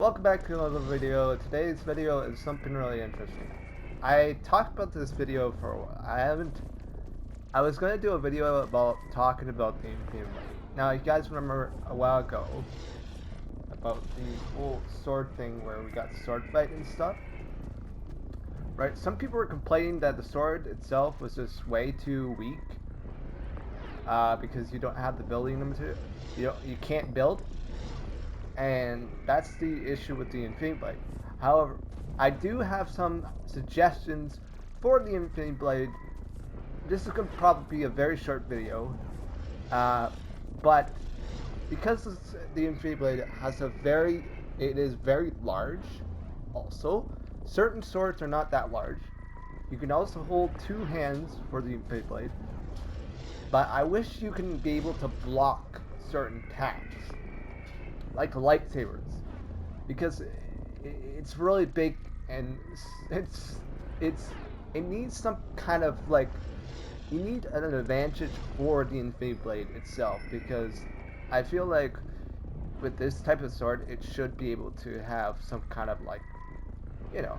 Welcome back to another video. Today's video is something really interesting. I talked about this video for a while. I was going to do a video about talking about the Infinity Blade. Now, you guys remember a while ago about the whole sword thing where we got sword fight and stuff? Right? Some people were complaining that the sword itself was just way too weak. Because you don't have the building material. You can't build. And that's the issue with the Infinity Blade. However, I do have some suggestions for the Infinity Blade. This is going to probably be a very short video, but because the Infinity Blade has it is very large. Also, certain swords are not that large. You can also hold two hands for the Infinity Blade, but I wish you can be able to block certain attacks, like lightsabers, because it's really big and it's it's it needs some kind of like you need an advantage for the Infinity Blade itself, because I feel like with this type of sword it should be able to have some kind of like you know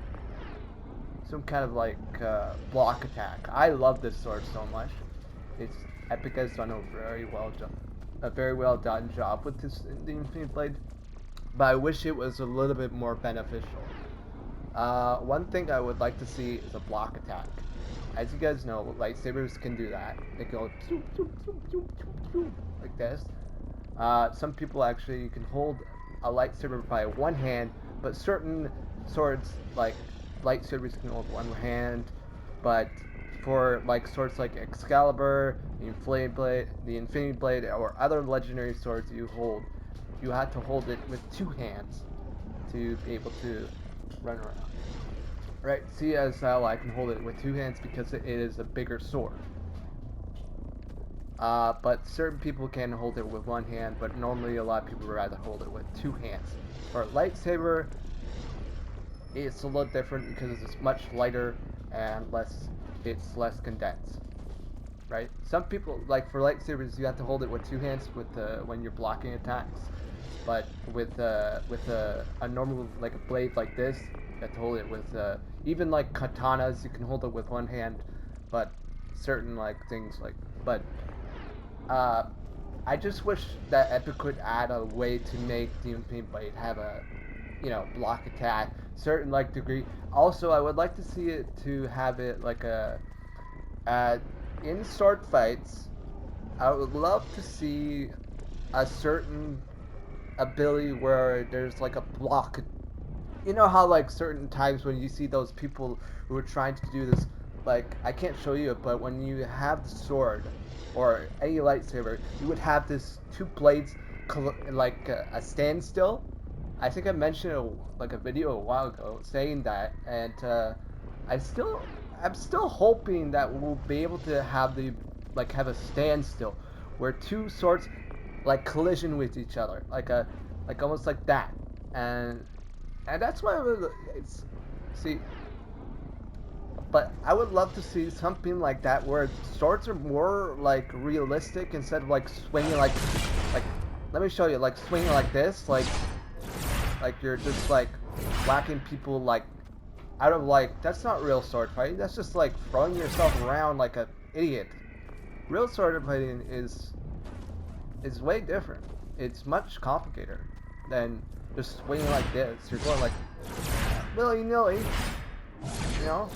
some kind of like block attack. I love this sword so much. It's Epic has done a very well done job with the Infinity Blade, but I wish it was a little bit more beneficial. One thing I would like to see is a block attack. As you guys know, lightsabers can do that. They go zoop, zoop, zoop, zoop, zoop, zoop, like this. Some people actually can hold a lightsaber by one hand, but certain swords like lightsabers can hold one hand. But for like swords like Excalibur, the Infinity Blade, or other legendary swords you have to hold it with two hands to be able to run around. Right, see as how I can hold it with two hands because it is a bigger sword. But certain people can hold it with one hand, but normally a lot of people would rather hold it with two hands. For a lightsaber, it's a little different because it's much lighter and it's less condensed. Right? Some people, like for lightsabers, you have to hold it with two hands when you're blocking attacks. But with a normal like a blade like this, you have to hold it with even like katanas, you can hold it with one hand. But certain like things like but uh, I just wish that Epic could add a way to make the Infinity Blade have a block attack certain like degree. Also, I would like to see it to have it like uh, in sword fights. I would love to see a certain ability where there's like a block. You know how like certain times when you see those people who are trying to do this, like I can't show you it, but when you have the sword or any lightsaber, you would have this two blades like a standstill. I think I mentioned like a video a while ago saying that, and I still I'm still hoping that we'll be able to have have a standstill where two swords like collision with each other, like almost like that, and that's why it's see. But I would love to see something like that where swords are more like realistic instead of like swinging like let me show you like swinging like this like you're just like whacking people like out of like that's not real sword fighting. That's just like throwing yourself around like an idiot. Real sword fighting is way different. It's much complicated than just swinging like this. You're going like willy nilly, you know.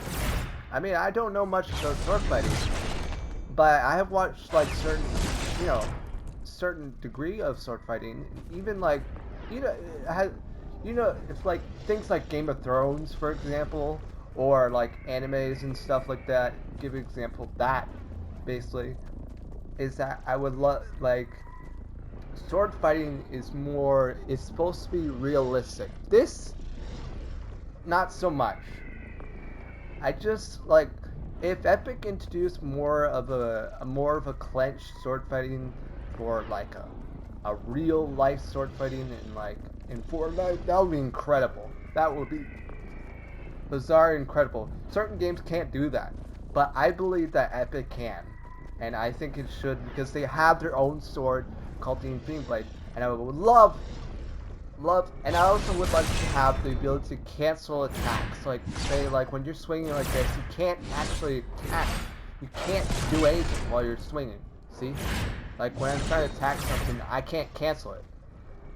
I mean, I don't know much about sword fighting, but I have watched like you know, certain degree of sword fighting. Even like, you know, it has, it's like things like Game of Thrones, for example, or like animes and stuff like that. Give an example of that, basically, is that I would love like sword fighting is supposed to be realistic. This, not so much. I just like if Epic introduced more of a clenched sword fighting for like a real life sword fighting in Fortnite, that would be incredible. That would be bizarre incredible. Certain games can't do that, but I believe that Epic can, and I think it should because they have their own sword called the Infinity Blade, and I would love and I also would like to have the ability to cancel attacks. Like, say, like when you're swinging like this, you can't actually attack. You can't do anything while you're swinging. See? Like when I'm trying to attack something, I can't cancel it.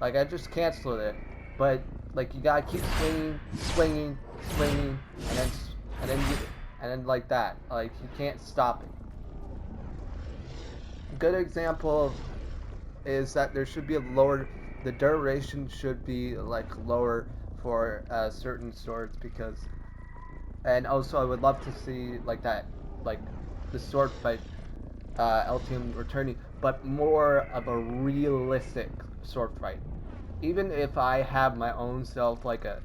Like I just canceled it, but like you gotta keep swinging, swinging, swinging, and then you, and then like that. Like you can't stop it. A good example of is that there should be a lower, the duration should be like lower for certain swords because, and also I would love to see like that, like the sword fight, LTM returning, but more of a realistic sword fight. Even if I have my own self like a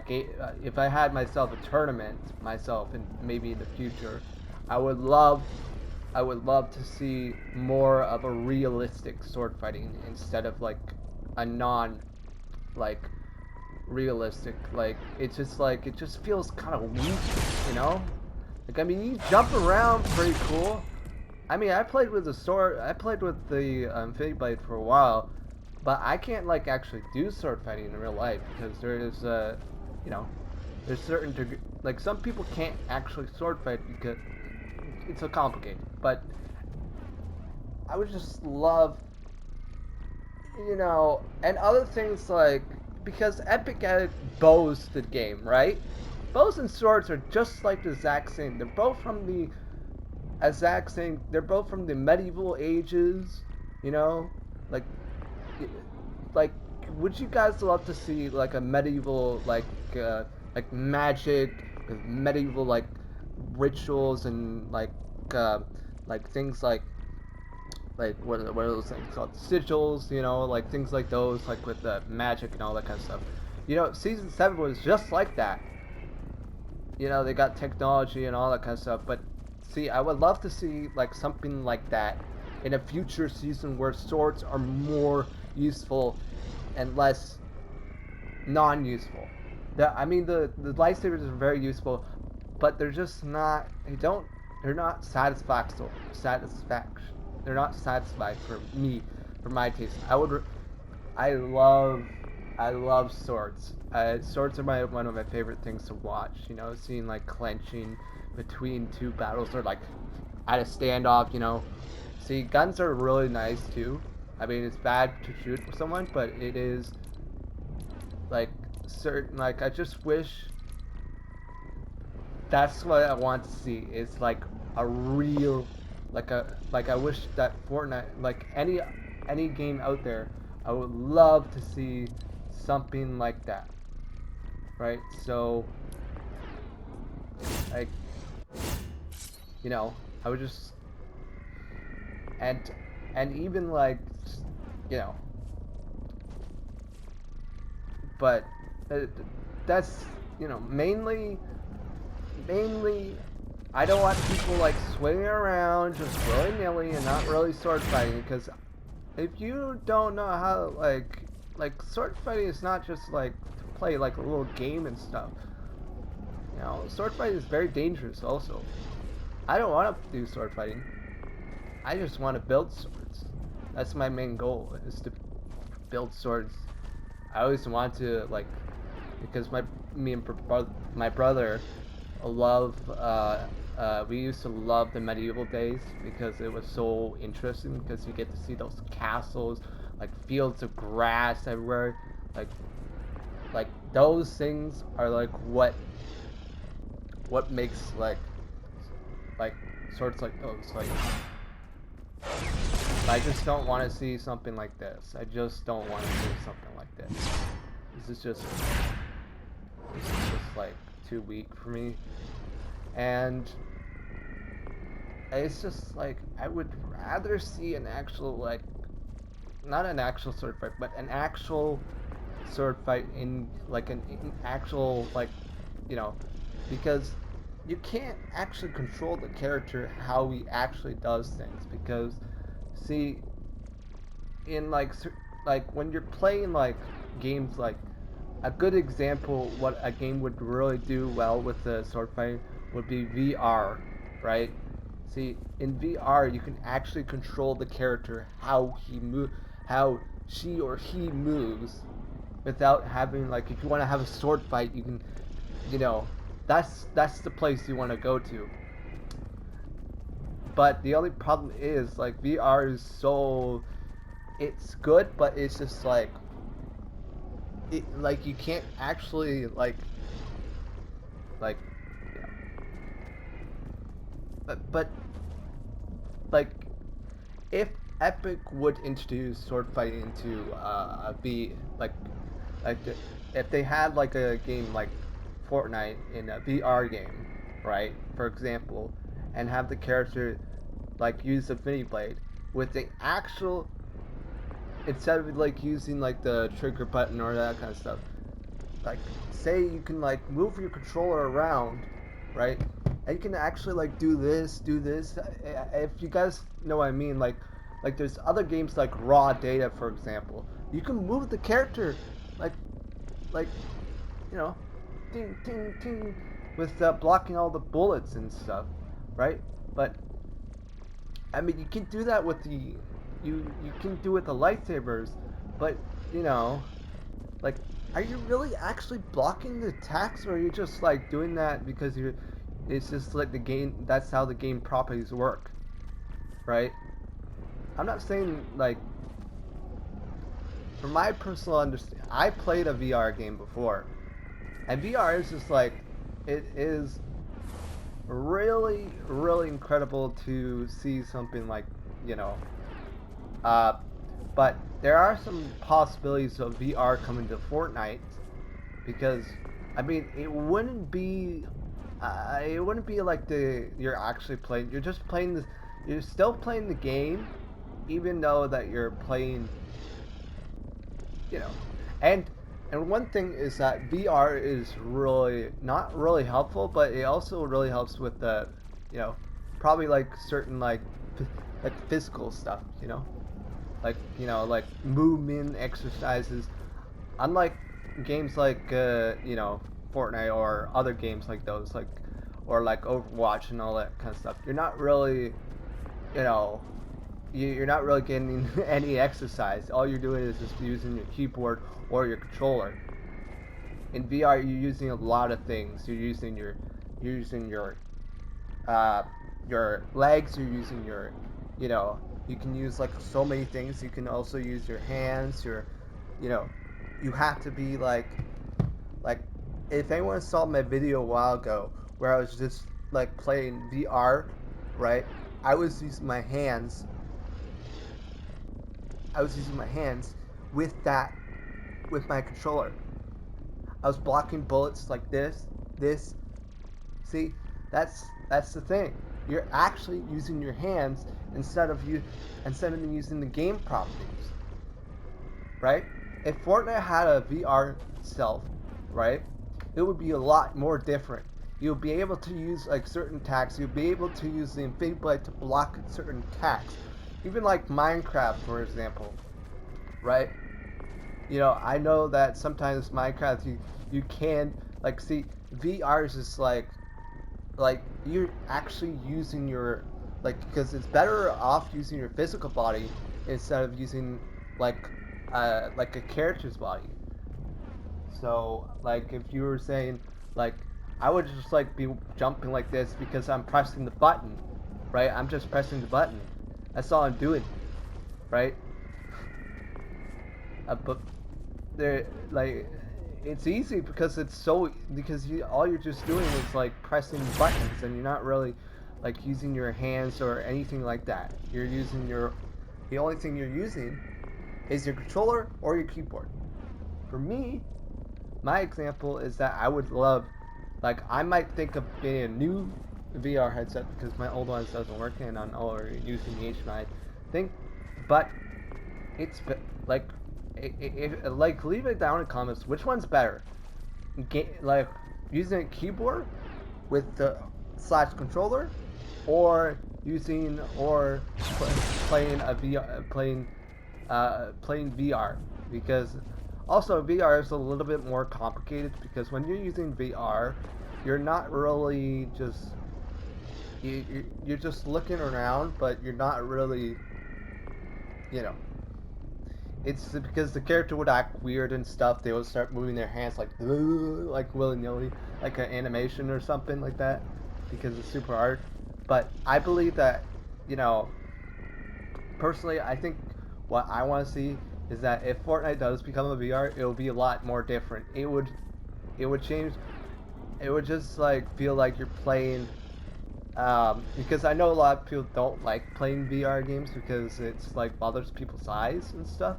game, if I had myself a tournament myself and maybe in the future, I would love I would love to see more of a realistic sword fighting instead of like a non like realistic. Like it just feels kind of weak, you know? Like I mean, you jump around pretty cool. I mean, I played with the sword. I played with the Infinity Blade for a while, but I can't like actually do sword fighting in real life because there is you know, there's certain like some people can't actually sword fight because it's so complicated. But I would just love, and other things like because Epic added bows to the game, right? Bows and swords are just like the exact same. They're both from the exact same. They're both from the medieval ages, you know, like like would you guys love to see like a medieval like magic with medieval like rituals and uh like things like what are those things called, sigils, like things like those, like with the magic and all that kind of stuff. Season 7 was just like that. They got technology and all that kind of stuff, but see, I would love to see like something like that in a future season where swords are more useful and less non-useful. I mean, the lightsabers are very useful, but they're just not. They're not satisfaction. They're not satisfied for me, for my taste. I love, I love swords. Swords are one of my favorite things to watch. Seeing like clenching between two battles or like at a standoff. See, guns are really nice too. I mean, it's bad to shoot someone, but it is like certain. Like I just wish that's what I want to see. It's like a real, like I wish that Fortnite, like any game out there, I would love to see something like that, right? So like you know, I would just and and even like you know, but uh, that's mainly I don't want people like swinging around just willy nilly and not really sword fighting because if you don't know how sword fighting is not just like to play like a little game and stuff. Sword fighting is very dangerous also. I don't want to do sword fighting. I just want to build swords. That's my main goal is to build swords. I always want to because me and my brother love we used to love the medieval days because it was so interesting because you get to see those castles, like fields of grass everywhere, like those things are like what makes like sorts like those like I just don't want to see something like this. I just don't want to see something like this. This is just like too weak for me. And it's just like I would rather see an actual not an actual sword fight, but an actual sword fight in like an actual you know because you can't actually control the character how he actually does things because see in when you're playing like games like a good example what a game would really do well with the sword fighting would be VR, right? See, in VR you can actually control the character how he how she or he moves without having like if you want to have a sword fight, you can, you know, that's the place you want to go to. But the only problem is like VR is so it's good, but it's just like you can't actually like you know, but like if Epic would introduce sword fighting into be like the, if they had like a game like Fortnite in a VR game, right? For example, and have the character like use the mini blade with the actual instead of like using like the trigger button or that kind of stuff. Like say you can like move your controller around, right? And you can actually like do this. If you guys know what I mean, like there's other games like Raw Data, for example. You can move the character, like like you know, ting ting ting, with blocking all the bullets and stuff, right? But I mean, you can do that with you can do it with the lightsabers, but you know, like, are you really actually blocking the attacks, or are you just like doing that because you're? It's just like the game. That's how the game properties work, right? I'm not saying like from my personal understanding. I played a VR game before, and VR is just like it is really incredible to see something like you know uh but there are some possibilities of VR coming to Fortnite because I mean it wouldn't be like the you're actually playing you're just playing this you're still playing the game even though that you're playing you know and and one thing is that VR is really not really helpful but it also really helps with the you know probably like certain like physical stuff like like movement exercises unlike games like Fortnite or other games like those or like Overwatch and all that kind of stuff. You're not really you know you're not really getting any exercise. All you're doing is just using your keyboard or your controller. In VR, you're using a lot of things. You're using uh, your legs. You're using your you know you can use like so many things. You can also use your hands. You know you have to be like if anyone saw my video a while ago where I was just like playing VR, right? I was using my hands. I was using my hands with that with my controller. I was blocking bullets like this. See, that's the thing. You're actually using your hands instead of using the game properties, right? If Fortnite had a VR self, right, it would be a lot more different. You'll be able to use like certain attacks. You'll be able to use the Infinity Blade to block certain attacks. Even like Minecraft, for example, right? I know that sometimes Minecraft you can like see VR is just like you're actually using your because it's better off using your physical body instead of using like like a character's body. So like if you were saying like I would just like be jumping like this because I'm pressing the button, right? I'm just pressing the button. That's all I'm doing, right? But there like it's easy because it's so because you all you're just doing is like pressing buttons and you're not really like using your hands or anything like that. You're using your the only thing you're using is your controller or your keyboard. For me, my example is that I would love like I might think of getting a new VR headset because my old ones doesn't work and I'm already using the HDMI thing. But it's like like leave it down in comments. Which one's better? Like using a keyboard with the slash controller, or using or playing a VR playing VR because also VR is a little bit more complicated because when you're using VR, you're not really just you're just looking around, but you're not really you know it's because the character would act weird and stuff. They would start moving their hands like willy nilly, like an animation or something like that, because it's super hard. But I believe that, you know, personally, I think what I want to see is that if Fortnite does become a VR, it will be a lot more different. It would change. It would just like feel like you're playing. Because I know a lot of people don't like playing VR games because it's like bothers people's eyes and stuff.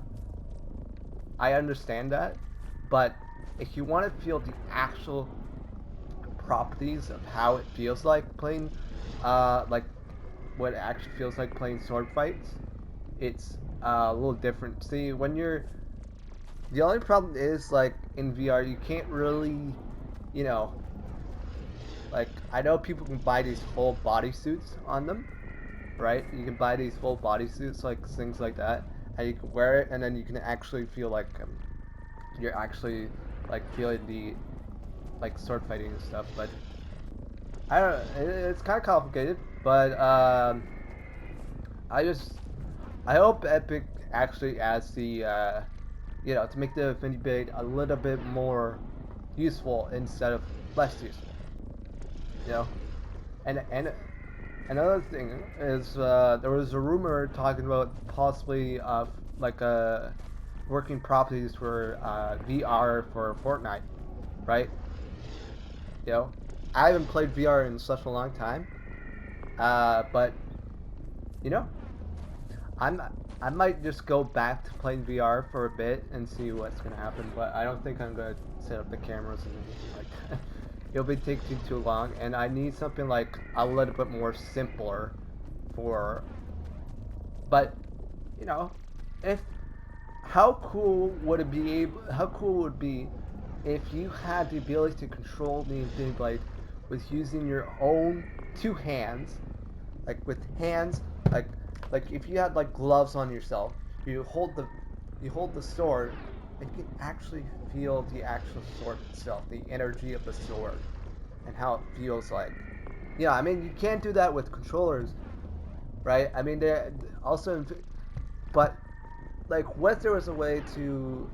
I understand that, but if you want to feel the actual properties of how it feels like playing, like what it actually feels like playing sword fights, it's a little different. See, when you're the only problem is like in VR, you can't really, you know, like I know people can buy these full bodysuits on them, right? You can buy these full bodysuits, like things like that, and you can wear it, and then you can actually feel like you're actually like feeling the like sword fighting and stuff. But I don't know, it's kind of complicated. But I just I hope Epic actually adds the to make the Infinity Blade a little bit more useful instead of less useful. You know, and another thing is there was a rumor talking about possibly like working properties for VR for Fortnite, right? You know, I haven't played VR in such a long time, but you know, I'm I might just go back to playing VR for a bit and see what's gonna happen. But I don't think I'm gonna set up the cameras and anything like that. It'll be taking too long, and I need something like a little bit more simpler for. But you know, if how cool would it be? How cool would it be if you had the ability to control the Infinity Blade with using your own two hands, like with hands, like like if you had like gloves on yourself, you hold the you hold the sword, and you can actually feel the actual sword itself, the energy of the sword, and how it feels like. Yeah, I mean you can't do that with controllers, right? I mean they also, but like what if there was a way to,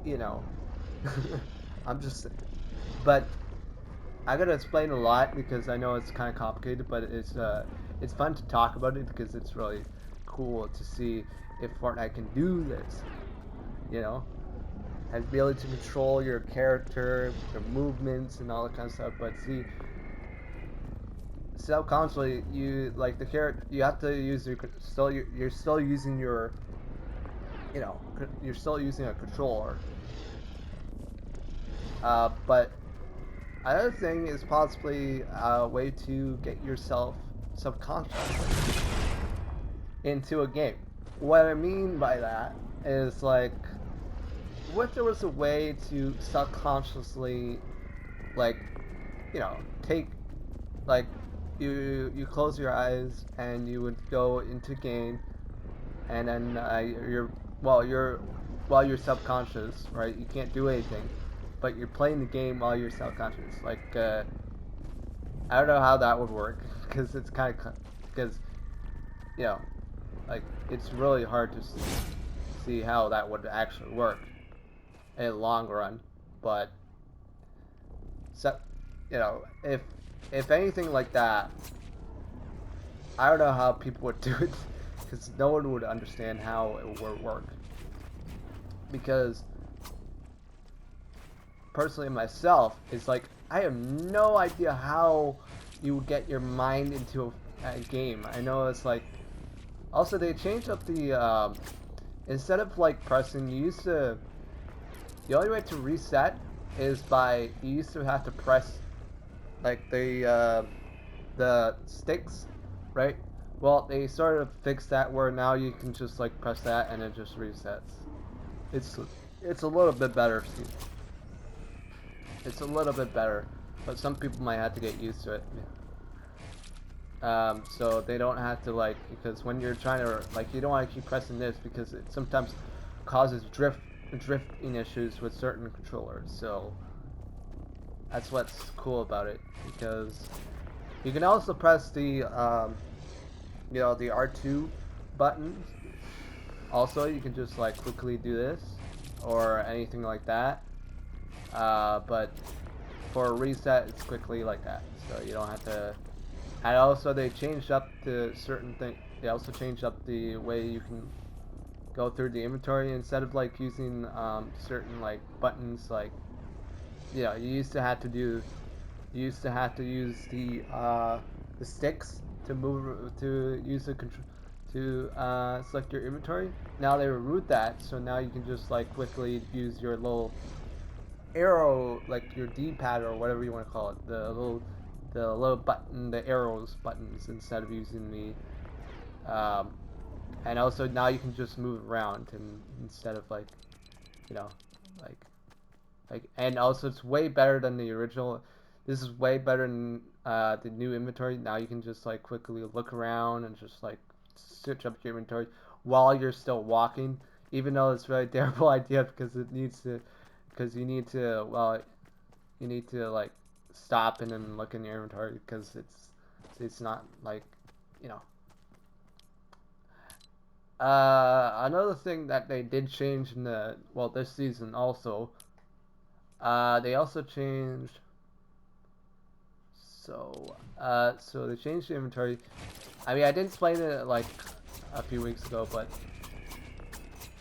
you know, I'm just, but I gotta explain a lot because I know it's kind of complicated, but it's fun to talk about it because it's really cool to see if Fortnite can do this. You know, has the ability to control your character, your movements, and all that kind of stuff. But see, subconsciously, you like the character. You have to use your still. You're still using your. You know, you're still using a controller. But another thing is possibly a way to get yourself subconsciously into a game. What I mean by that is like, what if there was a way to subconsciously, like, you know, take like you close your eyes and you would go into game, and then well you're while you're subconscious, right? You can't do anything, but you're playing the game while you're subconscious. Like I don't know how that would work because it's kind of because you know like it's really hard to see how that would actually work in the long run. But so, you know, if anything like that, I don't know how people would do it because no one would understand how it would work. Because personally, myself, it's like I have no idea how you would get your mind into a game. I know it's like also they changed up the instead of like pressing, you used to the only way to reset is by you used to have to press like the sticks, right? Well, they sort of fixed that where now you can just like press that and it just resets. It's it's a little bit better. It's a little bit better, but some people might have to get used to it. So they don't have to like because when you're trying to like you don't want to keep pressing this because it sometimes causes drifting issues with certain controllers. So that's what's cool about it because you can also press the the R2 button Also, you can just like quickly do this or anything like that. But for a reset, it's quickly like that, so you don't have to. And also, they changed up the certain thing. They also changed up the way you can go through the inventory instead of like using certain like buttons. Like, you used to have to do. You used to have to use the sticks to move to use the control to select your inventory. Now they removed that, so now you can just like quickly use your little arrow, like your D-pad or whatever you want to call it, the little button, the arrows buttons instead of using and also now you can just move around and instead of like, you know, like and also it's way better than the original. This is way better than the new inventory. Now you can just like quickly look around and just like switch up your inventory while you're still walking, even though it's a really terrible idea because you need to, well, you need to like stop and then look in your inventory because it's not like, you know. Another thing that they did change in this season also, they also changed. So they changed the inventory. I mean, I didn't explain it like a few weeks ago, but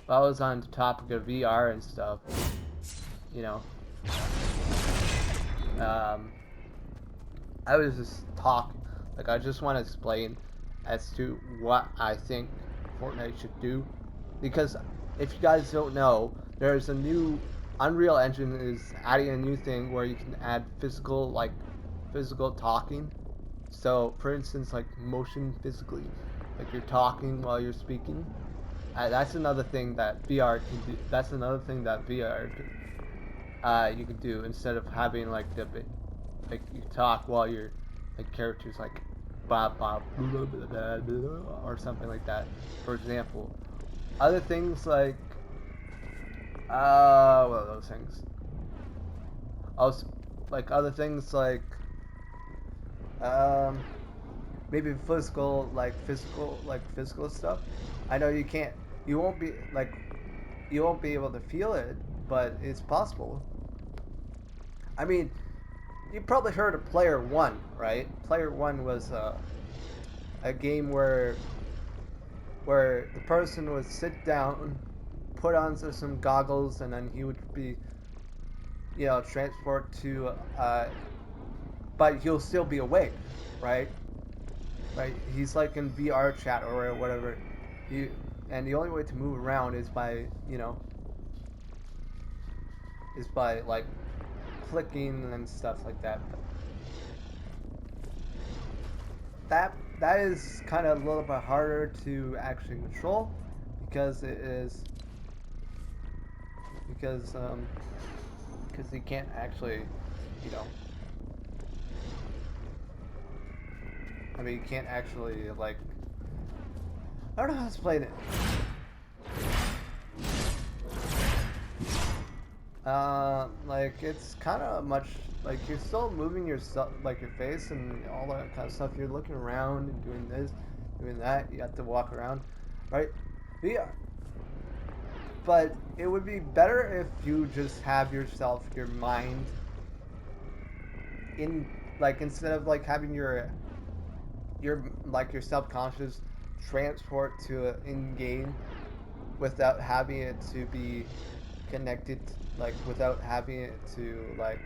while I was on the topic of VR and stuff, you know, um, I was just talking. Like, I just want to explain as to what I think Fortnite should do. Because if you guys don't know, there's a new Unreal Engine is adding a new thing where you can add physical talking. So, for instance, like motion physically, like you're talking while you're speaking. That's another thing that VR can do. That's another thing that VR you could do instead of having like like you talk while you're like characters like blah blah blah blah blah blah or something like that. For example, other things like what are those things? Also, like other things like um maybe physical stuff. I know you won't be like you won't be able to feel it, but it's possible. I mean, you probably heard of Player One, right? Player One was a game where the person would sit down, put on some goggles, and then he would be, transport to, but he'll still be awake, right? Right? He's like in VR chat or whatever. He and the only way to move around is by, like clicking and stuff like that. But that is kind of a little bit harder to actually control because it is because you can't actually, you know, I mean, you can't actually like I don't know how to explain it. Like it's kind of much like you're still moving your stuff, like your face and all that kind of stuff. You're looking around and doing this, doing that. You have to walk around, right? Yeah, but it would be better if you just have your mind in like instead of like having your subconscious transport to in game without having it to be connected, like without having it to like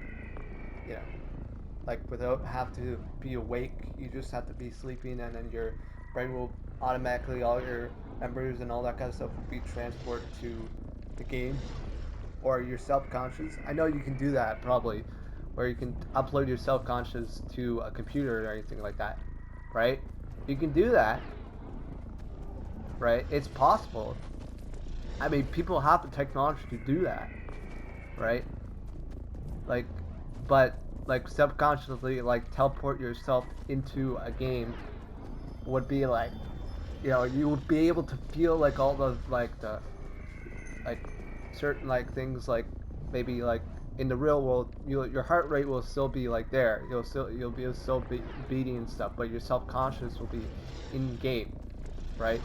you know without have to be awake. You just have to be sleeping, and then your brain will automatically all your memories and all that kind of stuff will be transported to the game or your subconscious. I know you can do that probably, where you can upload your subconscious to a computer or anything like that, right? You can do that, right? It's possible. I mean, people have the technology to do that, right? Like, but like subconsciously, like teleport yourself into a game would be like, you would be able to feel like all the like certain like things like maybe like in the real world, your heart rate will still be like there. You'll be still beating and stuff, but your self conscious will be in game, right?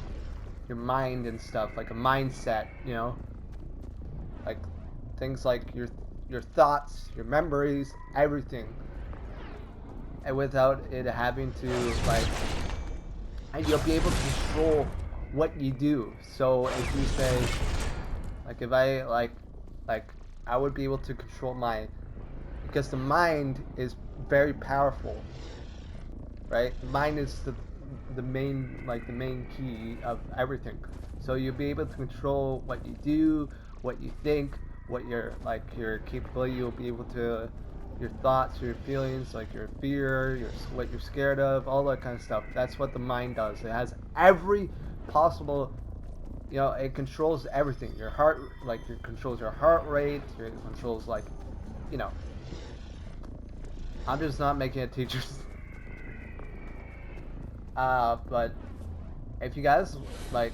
your mind and stuff, like a mindset, like things like your thoughts, your memories, everything, and without it having to like, and you'll be able to control what you do. So if you say, like, if I like I would be able to control my, because the mind is very powerful, right? Mind is the main, like the main key of everything. So you'll be able to control what you do, what you think, what your capability. You'll be able to, your thoughts, your feelings, like your fear, what you're scared of, all that kind of stuff. That's what the mind does. It has every possible, it controls everything. Your heart, like it controls your heart rate. It controls like, you know. I'm just not making it teachers. But if you guys like,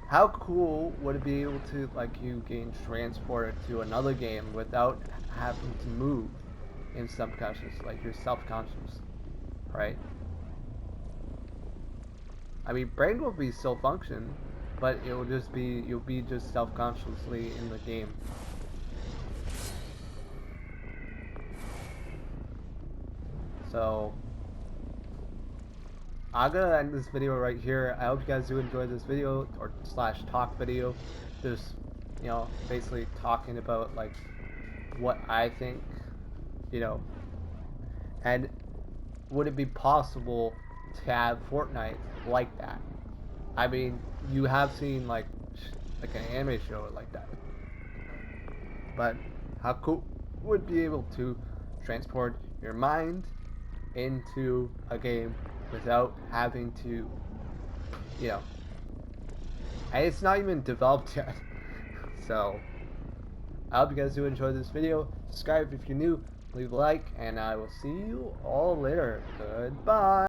how cool would it be able to like you gain transported to another game without having to move in subconscious, like you're self-conscious, right? I mean, brain will be still function, but it will just be, you'll be just self-consciously in the game. So I'm gonna end this video right here. I hope you guys do enjoy this video or slash talk video. Just, basically talking about like what I think, you know, and would it be possible to have Fortnite like that? I mean, you have seen like an anime show like that, but how cool would be able to transport your mind into a game without having to, you know, and it's not even developed yet. So I hope you guys do enjoy this video. Subscribe if you're new, leave a like, and I will see you all later. Goodbye.